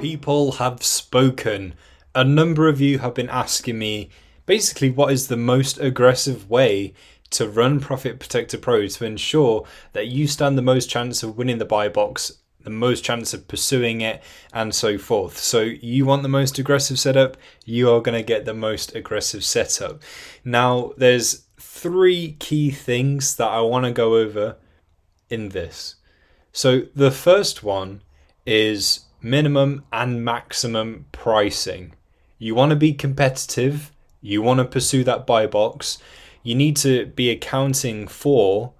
People have spoken. A number of you have been asking me basically what is the most aggressive way to run Profit Protector Pro to ensure that you stand the most chance of winning the buy box, the most chance of pursuing it, and so forth. So you want the most aggressive setup, you are going to get the most aggressive setup. Now, there's 3 key things that I want to go over in this. So the first one is minimum and maximum pricing. You want to be competitive, you want to pursue that buy box, you need to be accounting for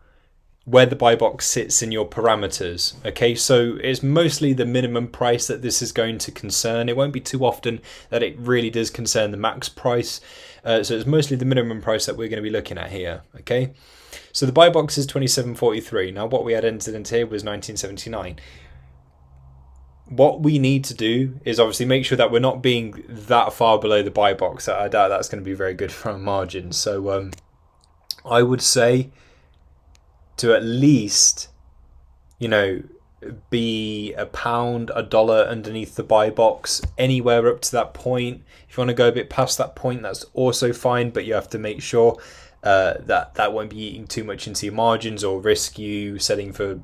where the buy box sits in your parameters. Okay, so it's mostly the minimum price that this is going to concern. It won't be too often that it really does concern the max price. So it's mostly the minimum price that we're going to be looking at here. Okay, so the buy box is 27.43. Now what we had entered into here was 19.79. What we need to do is obviously make sure that we're not being that far below the buy box. I doubt that's going to be very good for our margins. So I would say to at least, be £1, $1 underneath the buy box, anywhere up to that point. If you want to go a bit past that point, that's also fine, but you have to make sure that won't be eating too much into your margins or risk you selling for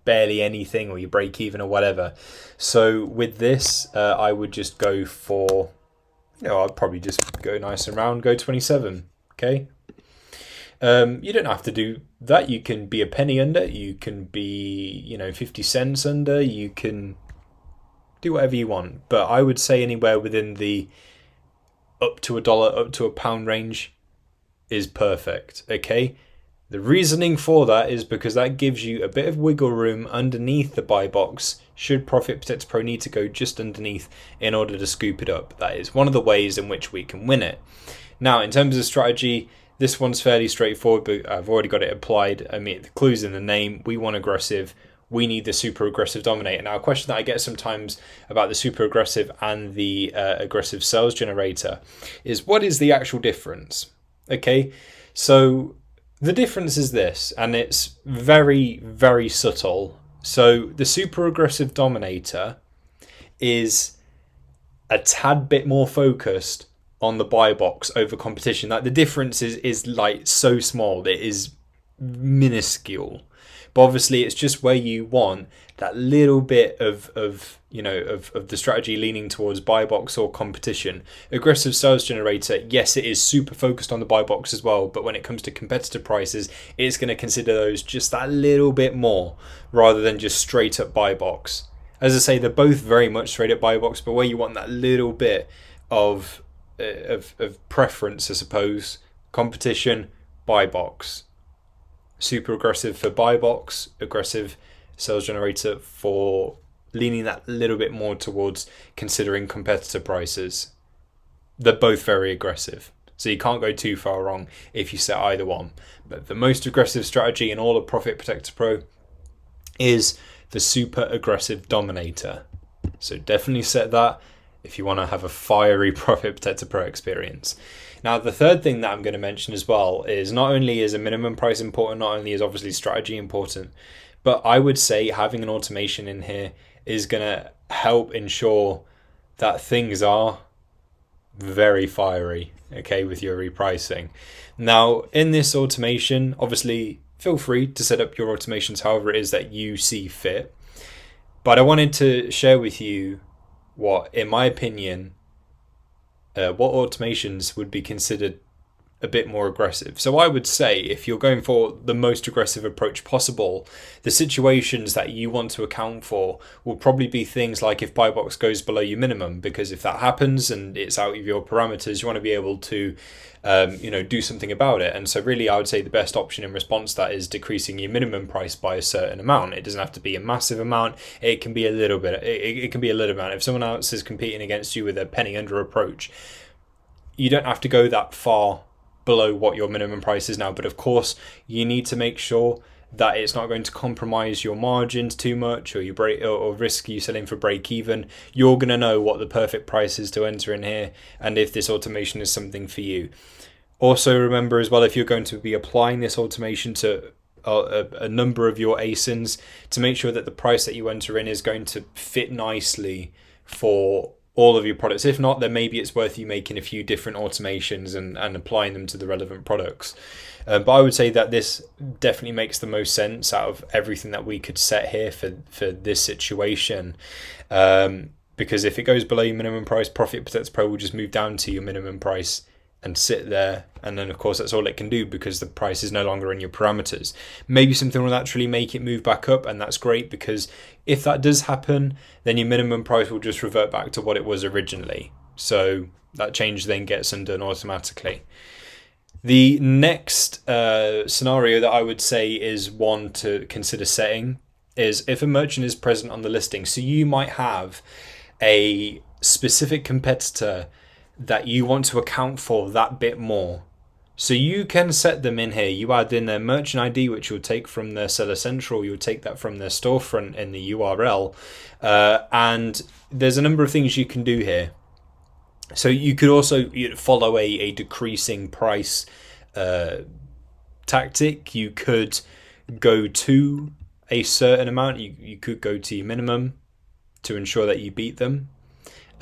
barely anything or you break even or whatever. So with this, I would just go for, I'd probably just go nice and round, go 27. Okay. You don't have to do that. You can be a penny under, you can be 50 cents under, you can do whatever you want, but I would say anywhere within the up to $1 up to £1 range is perfect. Okay, the reasoning for that is because that gives you a bit of wiggle room underneath the buy box should Profit Protector Pro need to go just underneath in order to scoop it up. That is one of the ways in which we can win it. Now, in terms of strategy, this one's fairly straightforward, but I've already got it applied. I mean, the clue's in the name. We want aggressive. We need the super aggressive dominator. Now, a question that I get sometimes about the super aggressive and the aggressive sales generator is, what is the actual difference? Okay, so the difference is this, and it's very, very subtle. So the super aggressive dominator is a tad bit more focused on the buy box over competition. Like, the difference is like so small, it is minuscule, but obviously it's just where you want that little bit of the strategy leaning towards buy box or competition. Aggressive sales generator, yes, it is super focused on the buy box as well, but when it comes to competitor prices, it's going to consider those just that little bit more rather than just straight up buy box. As I say, they're both very much straight up buy box, but where you want that little bit of preference, I suppose, competition, buy box. Super aggressive for buy box, aggressive sales generator for leaning that little bit more towards considering competitor prices. They're both very aggressive, so you can't go too far wrong if you set either one. But the most aggressive strategy in all of Profit Protector Pro is the super aggressive dominator. So definitely set that if you want to have a fiery Profit Protector Pro experience. Now, the third thing that I'm going to mention as well is, not only is a minimum price important, not only is obviously strategy important, but I would say having an automation in here is going to help ensure that things are very fiery, okay, with your repricing. Now, in this automation, obviously, feel free to set up your automations however it is that you see fit. But I wanted to share with you what, in my opinion, what automations would be considered a bit more aggressive. So I would say, if you're going for the most aggressive approach possible, the situations that you want to account for will probably be things like if buy box goes below your minimum, because if that happens and it's out of your parameters, you want to be able to do something about it. And so really, I would say the best option in response to that is decreasing your minimum price by a certain amount. It doesn't have to be a massive amount. It can be a little bit. It can be a little amount. If someone else is competing against you with a penny under approach, you don't have to go that far below what your minimum price is now. But of course, you need to make sure that it's not going to compromise your margins too much, or you break or risk you selling for break even. You're going to know what the perfect price is to enter in here, and if this automation is something for you. Also remember as well, if you're going to be applying this automation to a number of your ASINs to make sure that the price that you enter in is going to fit nicely for all of your products. If not, then maybe it's worth you making a few different automations and applying them to the relevant products. But I would say that this definitely makes the most sense out of everything that we could set here for this situation. Because if it goes below your minimum price, Profit Protector Pro will just move down to your minimum price and sit there, and then of course that's all it can do because the price is no longer in your parameters. Maybe something will naturally make it move back up, and that's great, because if that does happen, then your minimum price will just revert back to what it was originally. So that change then gets undone automatically. The next scenario that I would say is one to consider setting is if a merchant is present on the listing. So you might have a specific competitor that you want to account for that bit more. So you can set them in here. You add in their merchant ID, which you'll take from their Seller Central. You'll take that from their storefront in the URL. And there's a number of things you can do here. So you could also follow a decreasing price tactic. You could go to a certain amount. You could go to your minimum to ensure that you beat them.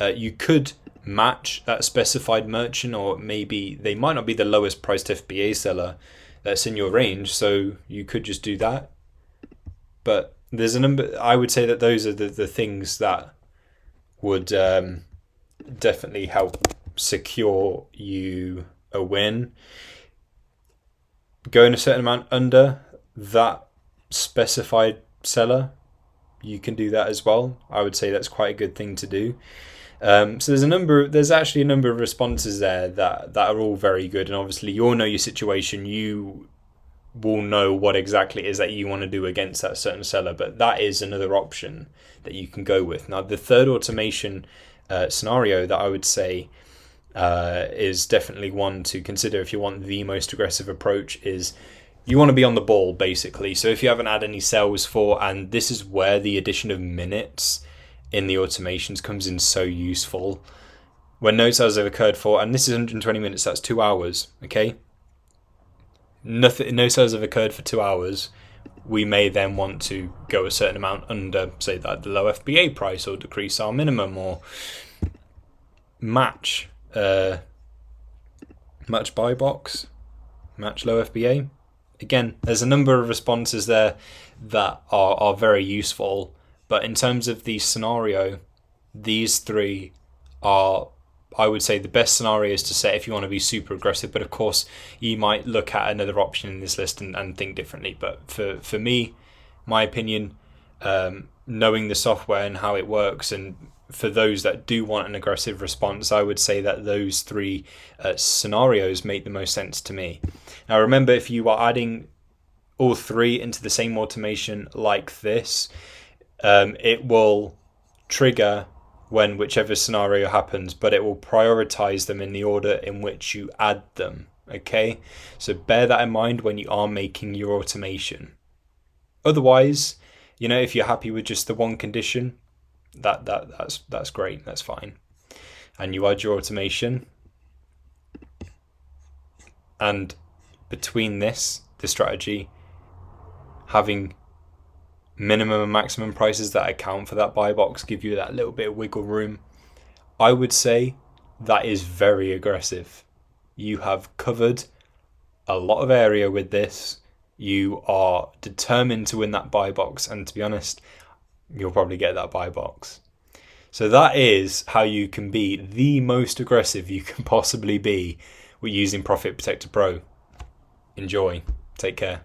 You could match that specified merchant, or maybe they might not be the lowest priced FBA seller that's in your range, so you could just do that. But there's a number. I would say that those are the things that would definitely help secure you a win. Going a certain amount under that specified seller, you can do that as well. I would say that's quite a good thing to do. So there's actually a number of responses there that are all very good, and obviously you'll know your situation. You will know what exactly it is that you want to do against that certain seller, but that is another option that you can go with. Now, the third automation scenario that I would say is definitely one to consider if you want the most aggressive approach is you want to be on the ball, basically. So if you haven't had any sales for, and this is where the addition of minutes in the automations comes in so useful. When no sales have occurred for, and this is 120 minutes, that's 2 hours, okay? No sales have occurred for 2 hours. We may then want to go a certain amount under, say, that the low FBA price, or decrease our minimum, or match BuyBox, match low FBA. Again, there's a number of responses there that are very useful. But in terms of the scenario, these three are, I would say, the best scenarios to set if you want to be super aggressive. But of course, you might look at another option in this list and think differently. But for me, my opinion, knowing the software and how it works, and for those that do want an aggressive response, I would say that those three scenarios make the most sense to me. Now, remember, if you are adding all three into the same automation like this, it will trigger when whichever scenario happens, but it will prioritize them in the order in which you add them. Okay, so bear that in mind when you are making your automation. Otherwise, if you're happy with just the one condition, that's great, that's fine, and you add your automation. And between the strategy, having minimum and maximum prices that account for that buy box, give you that little bit of wiggle room, I would say that is very aggressive. You have covered a lot of area with this. You are determined to win that buy box, and to be honest, you'll probably get that buy box. So that is how you can be the most aggressive you can possibly be with using Profit Protector Pro. Enjoy. Take care.